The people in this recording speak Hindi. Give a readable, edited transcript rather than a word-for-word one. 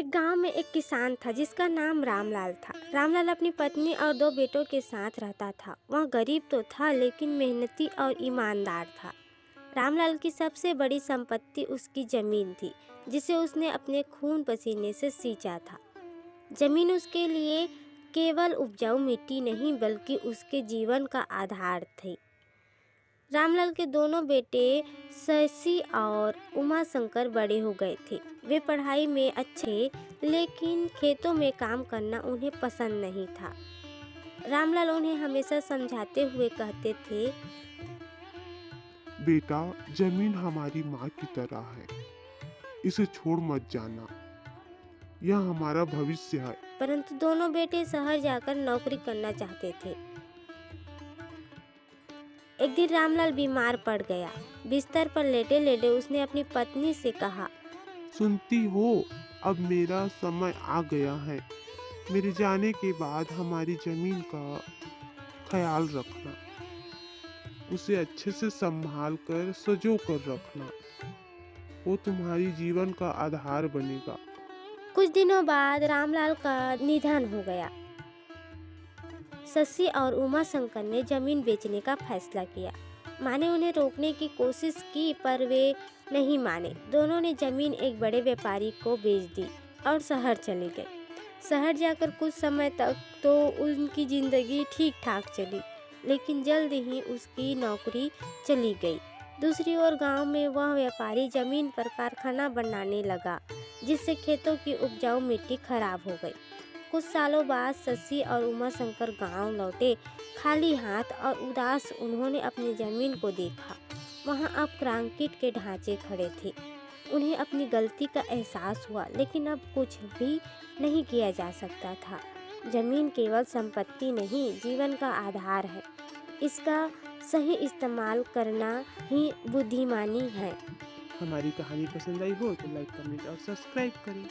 एक गांव में एक किसान था जिसका नाम रामलाल था। रामलाल अपनी पत्नी और दो बेटों के साथ रहता था। वह गरीब तो था लेकिन मेहनती और ईमानदार था। रामलाल की सबसे बड़ी संपत्ति उसकी जमीन थी, जिसे उसने अपने खून पसीने से सींचा था। जमीन उसके लिए केवल उपजाऊ मिट्टी नहीं बल्कि उसके जीवन का आधार थी। रामलाल के दोनों बेटे शशि और उमा शंकर बड़े हो गए थे। वे पढ़ाई में अच्छे, लेकिन खेतों में काम करना उन्हें पसंद नहीं था। रामलाल उन्हें हमेशा समझाते हुए कहते थे, बेटा, जमीन हमारी माँ की तरह है, इसे छोड़ मत जाना। यह हमारा भविष्य है। परंतु दोनों बेटे शहर जाकर नौकरी करना चाहते थे। एक दिन रामलाल बीमार पड़ गया। बिस्तर पर लेटे लेटे उसने अपनी पत्नी से कहा, सुनती हो, अब मेरा समय आ गया है। मेरे जाने के बाद हमारी जमीन का ख्याल रखना, उसे अच्छे से संभाल कर सजो कर रखना। वो तुम्हारी जीवन का आधार बनेगा। कुछ दिनों बाद रामलाल का निधन हो गया। शशि और उमा शंकर ने जमीन बेचने का फैसला किया। माँ ने उन्हें रोकने की कोशिश की पर वे नहीं माने। दोनों ने जमीन एक बड़े व्यापारी को बेच दी और शहर चले गए। शहर जाकर कुछ समय तक तो उनकी जिंदगी ठीक ठाक चली, लेकिन जल्द ही उसकी नौकरी चली गई। दूसरी ओर गांव में वह व्यापारी जमीन पर कारखाना बनाने लगा, जिससे खेतों की उपजाऊ मिट्टी खराब हो गई। कुछ सालों बाद शशि और उमा शंकर गांव लौटे, खाली हाथ और उदास। उन्होंने अपनी जमीन को देखा। वहां अब कंक्रीट के ढांचे खड़े थे। उन्हें अपनी गलती का एहसास हुआ, लेकिन अब कुछ भी नहीं किया जा सकता था। जमीन केवल संपत्ति नहीं, जीवन का आधार है। इसका सही इस्तेमाल करना ही बुद्धिमानी है। हमारी कहानी पसंद आई हो तो लाइक, कमेंट और सब्सक्राइब करें।